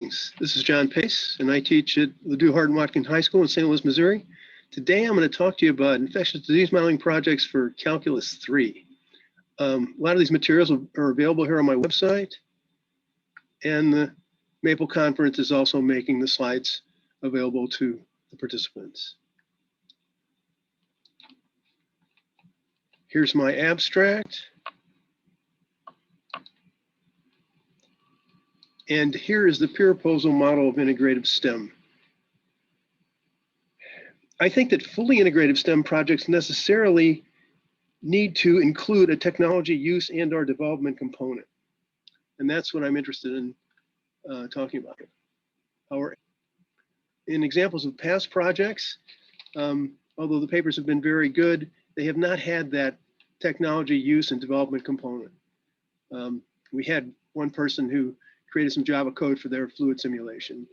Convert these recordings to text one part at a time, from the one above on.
Greetings. This is John Pais, and I teach at Ladue Hardin Watkins High School in St. Louis, Missouri. Today, I'm going to talk to you about infectious disease modeling projects for Calculus 3. A lot of these materials are available here on my website, and the Maple Conference is also making the slides available to the participants. Here's my abstract. And here is the peer proposal model of integrative STEM. I think that fully integrative STEM projects necessarily need to include a technology use and/or development component. And that's what I'm interested in talking about. In examples of past projects, although the papers have been very good, they have not had that technology use and development component. We had one person who created some Java code for their fluid simulation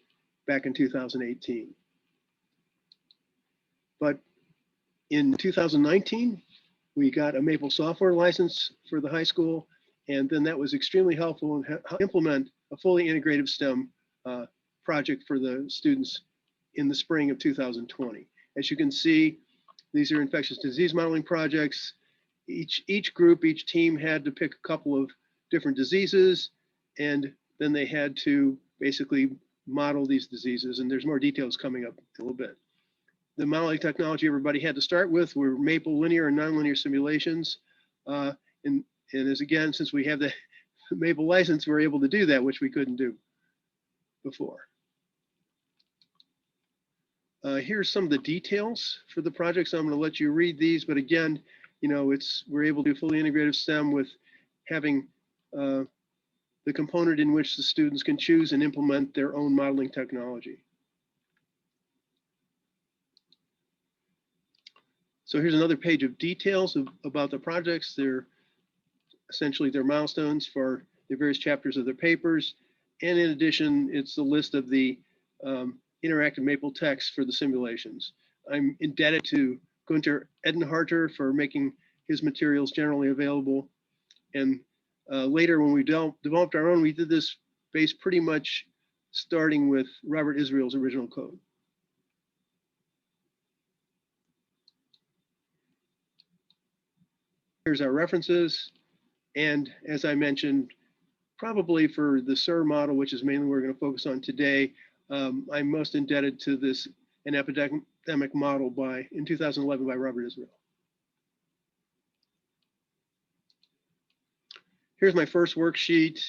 back in 2018. But in 2019, we got a Maple software license for the high school, and then that was extremely helpful in implement a fully integrative STEM project for the students in the spring of 2020. As you can see, these are infectious disease modeling projects. Each group, each team had to pick a couple of different diseases, and then they had to basically model these diseases, and there's more details coming up in a little bit. The modeling technology everybody had to start with were Maple linear and nonlinear simulations. And as again, since we have the Maple license, we're able to do that, which we couldn't do before. Here's some of the details for the projects. I'm going to let you read these, but again, you know, we're able to do fully integrative STEM with having the component in which the students can choose and implement their own modeling technology. So here's another page of details about the projects. They're essentially their milestones for the various chapters of their papers. And in addition, it's the list of the interactive Maple text for the simulations. I'm indebted to Gunther Edenharter for making his materials generally available. And later, when we developed our own, we did this based pretty much starting with Robert Israel's original code. Here's our references. And as I mentioned, probably for the SIR model, which is mainly what we're going to focus on today, I'm most indebted to this an epidemic model in 2011 by Robert Israel. Here's my first worksheet,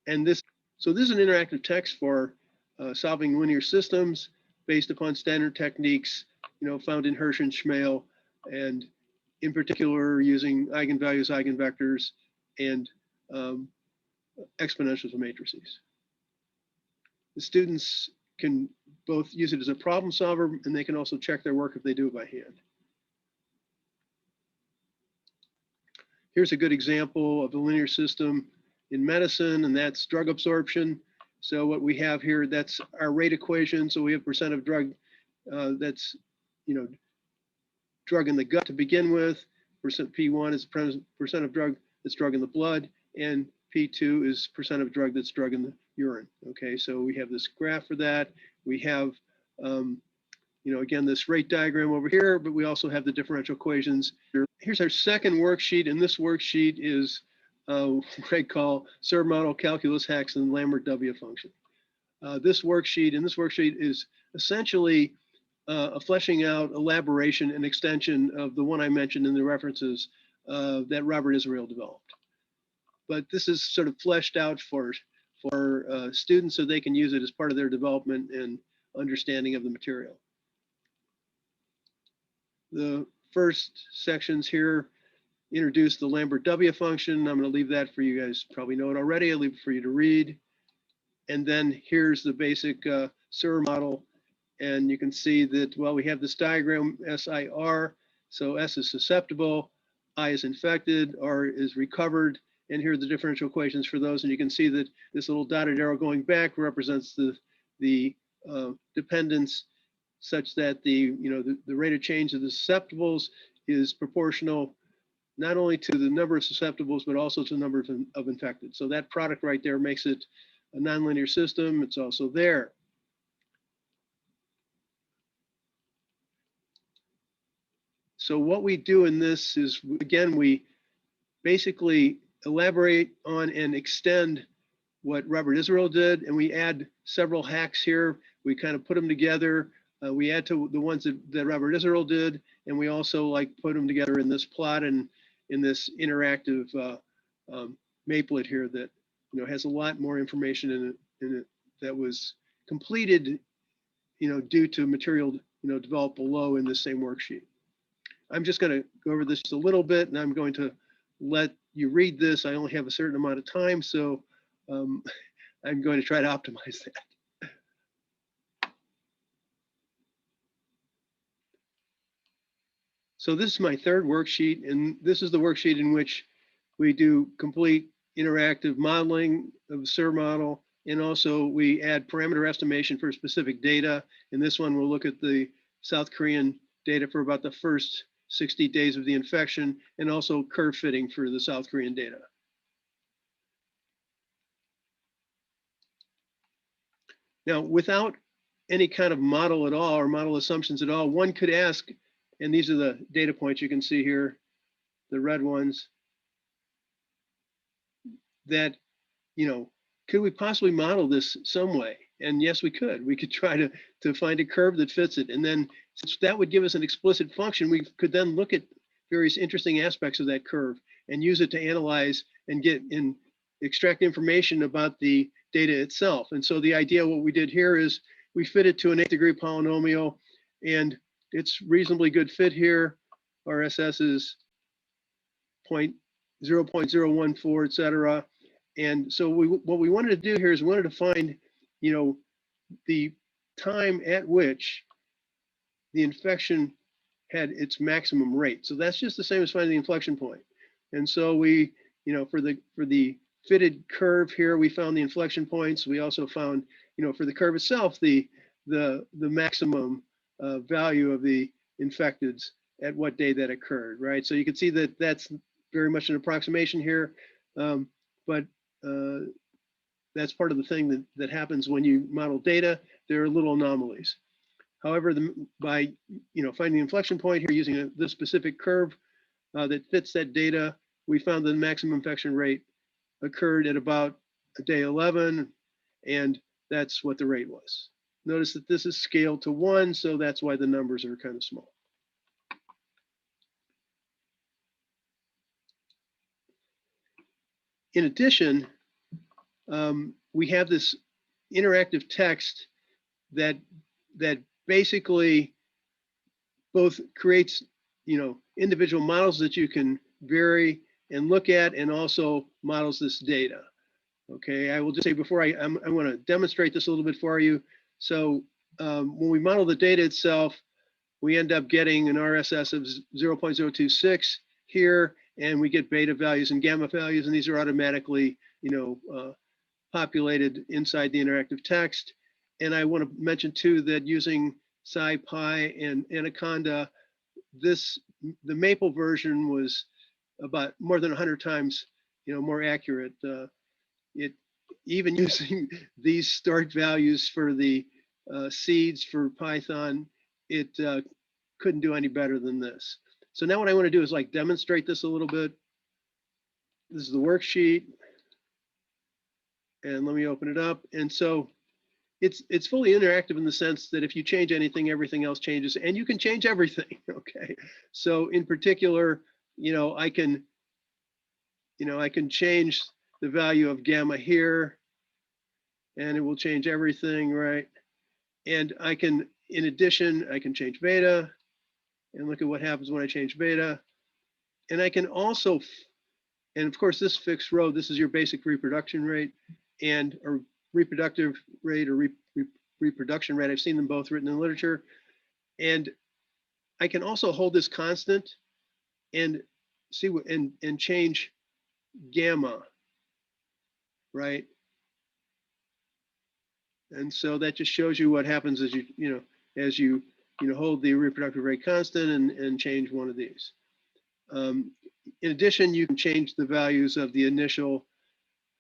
and this is an interactive text for solving linear systems based upon standard techniques, you know, found in Hirsch and Schmale, and in particular using eigenvalues, eigenvectors, and exponentials of matrices. The students can both use it as a problem solver, and they can also check their work if they do it by hand. Here's a good example of a linear system in medicine, and that's drug absorption. So what we have here, that's our rate equation. So we have percent of drug that's, you know, drug in the gut to begin with. Percent P1 is percent of drug that's drug in the blood, and P2 is percent of drug that's drug in the urine. Okay, so we have this graph for that. We have, you know, again, this rate diagram over here, but we also have the differential equations. Here's our second worksheet, and this worksheet is what I call SIR model calculus hacks and Lambert W function. This worksheet is essentially a fleshing out, elaboration, and extension of the one I mentioned in the references that Robert Israel developed. But this is sort of fleshed out for students so they can use it as part of their development and understanding of the material. The first sections here introduce the Lambert W function. I'm going to leave that for you guys, probably know it already. I'll leave it for you to read. And then here's the basic SIR model. And you can see that, well, we have this diagram, SIR. So S is susceptible, I is infected, R is recovered. And here are the differential equations for those. And you can see that this little dotted arrow going back represents the dependence, such that the rate of change of the susceptibles is proportional not only to the number of susceptibles, but also to the number of infected. So that product right there makes it a nonlinear system, it's also there. So what we do in this is, again, we basically elaborate on and extend what Robert Israel did, and we add several hacks here. We kind of put them together. We add to the ones that Robert Israel did, and we also like put them together in this plot and in this interactive maplet here that has a lot more information in it that was completed due to material developed below in this same worksheet. I'm just going to go over this a little bit, and I'm going to let you read this. I only have a certain amount of time, so I'm going to try to optimize that. So this is my third worksheet, and this is the worksheet in which we do complete interactive modeling of the SIR model, and also we add parameter estimation for specific data. In this one, we'll look at the South Korean data for about the first 60 days of the infection, and also curve fitting for the South Korean data. Now, without any kind of model at all or model assumptions at all, one could ask, and these are the data points you can see here, the red ones, that, could we possibly model this some way? And yes, we could. We could try to find a curve that fits it. And then since that would give us an explicit function, we could then look at various interesting aspects of that curve and use it to analyze and extract information about the data itself. And so the idea, what we did here is we fit it to an 8th degree polynomial, and it's reasonably good fit here. RSS is 0.014, et cetera. And so what we wanted to do here is we wanted to find, the time at which the infection had its maximum rate. So that's just the same as finding the inflection point. And so we, for the fitted curve here, we found the inflection points. We also found, for the curve itself, the maximum value of the infecteds at what day that occurred, right? So you can see that that's very much an approximation here, but that's part of the thing that happens when you model data. There are little anomalies. However, by finding the inflection point here using this specific curve that fits that data, we found the maximum infection rate occurred at about day 11, and that's what the rate was. Notice that this is scaled to 1, so that's why the numbers are kind of small. In addition, we have this interactive text that basically both creates individual models that you can vary and look at, and also models this data. Okay, I will just say before I want to demonstrate this a little bit for you. So when we model the data itself, we end up getting an RSS of 0.026 here, and we get beta values and gamma values, and these are automatically populated inside the interactive text. And I want to mention too that using SciPy and Anaconda, the Maple version was about more than 100 times more accurate. It even using these start values for the seeds for Python, it couldn't do any better than this. So now what I want to do is like demonstrate this a little bit. This is the worksheet, and let me open it up. And so it's fully interactive in the sense that if you change anything, everything else changes, and you can change everything. Okay, so in particular, I can change the value of gamma here, and it will change everything, right? And I can, in addition, I can change beta, and look at what happens when I change beta. And I can also, and of course, this fixed row, this is your basic reproduction rate or reproductive rate or reproduction rate. I've seen them both written in literature. And I can also hold this constant and see what and change gamma, right? And so that just shows you what happens as you hold the reproductive rate constant and change one of these. In addition, you can change the values of the initial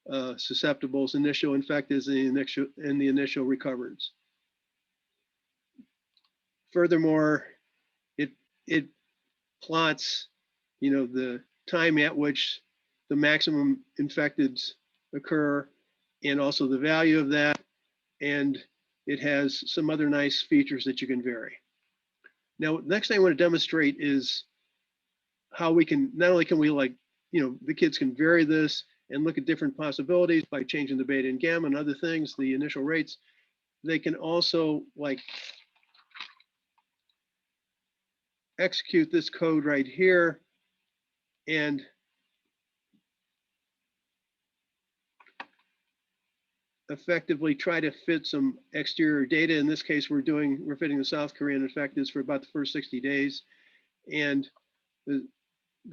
susceptibles, initial infecteds, and the initial recovereds. Furthermore, it plots, the time at which the maximum infecteds occur, and also the value of that. And it has some other nice features that you can vary. Now, next thing I want to demonstrate is how we can, not only can we the kids can vary this and look at different possibilities by changing the beta and gamma and other things, the initial rates. They can also execute this code right here and effectively try to fit some exterior data. In this case, we're fitting the South Korean infecteds for about the first 60 days. And the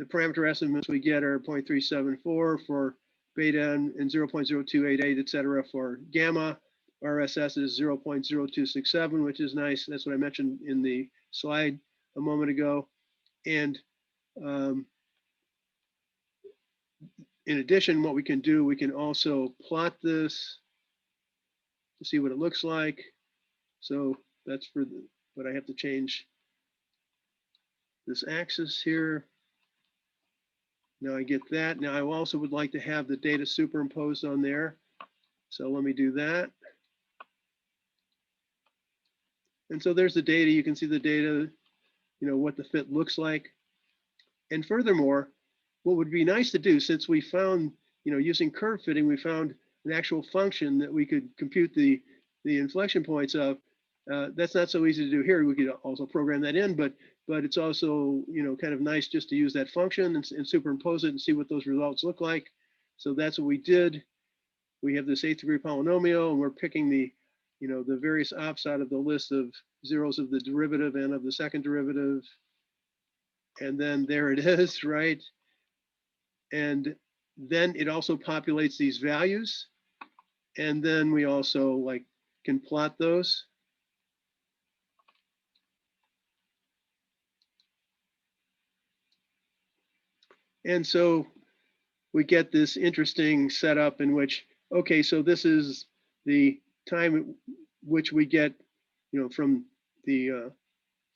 parameter estimates we get are 0.374 for beta and 0.0288, et cetera, for gamma. RSS is 0.0267, which is nice. That's what I mentioned in the slide a moment ago. And in addition, what we can do, we can also plot this to see what it looks like. So that's but I have to change this axis here. Now I get that. Now I also would like to have the data superimposed on there. So let me do that. And so there's the data. You can see the data, what the fit looks like. And furthermore, what would be nice to do, since we found, using curve fitting, we found an actual function that we could compute the inflection points of. That's not so easy to do here. We could also program that in, but it's also, kind of nice just to use that function and superimpose it and see what those results look like. So that's what we did. We have this 8th degree polynomial, and we're picking the various ops out of the list of zeros of the derivative and of the second derivative. And then there it is, right? And then it also populates these values. And then we also can plot those. And so we get this interesting setup in which, okay, so this is the time at which we get, from the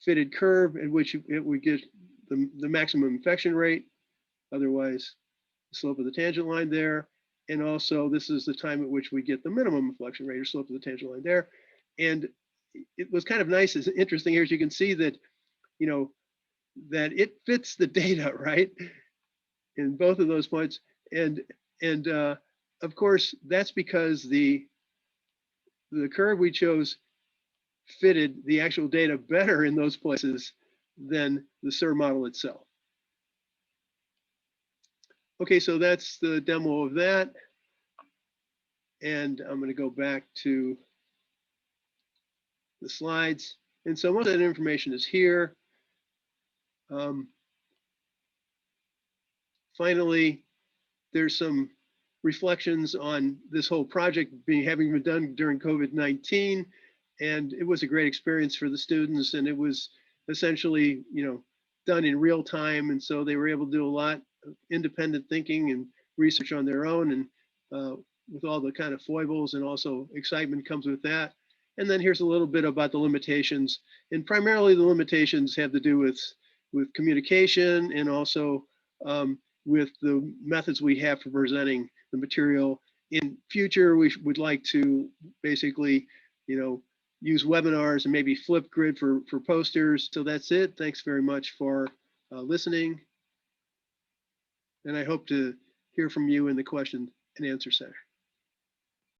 fitted curve at which we get the maximum infection rate, otherwise the slope of the tangent line there. And also this is the time at which we get the minimum inflection rate or slope of the tangent line there. And it was kind of nice, it's interesting here, as you can see that, that it fits the data, right? In both of those points. And of course, that's because the curve we chose fitted the actual data better in those places than the SIR model itself. Okay, so that's the demo of that. And I'm going to go back to the slides. And so most of that information is here. Finally, there's some reflections on this whole project having been done during COVID-19. And it was a great experience for the students, and it was essentially, done in real time. And so they were able to do a lot of independent thinking and research on their own, and with all the kind of foibles and also excitement comes with that. And then here's a little bit about the limitations, and primarily the limitations have to do with communication and also with the methods we have for presenting the material. In future, we would like to basically, use webinars and maybe Flipgrid for posters. So that's it. Thanks very much for listening. And I hope to hear from you in the question and answer center.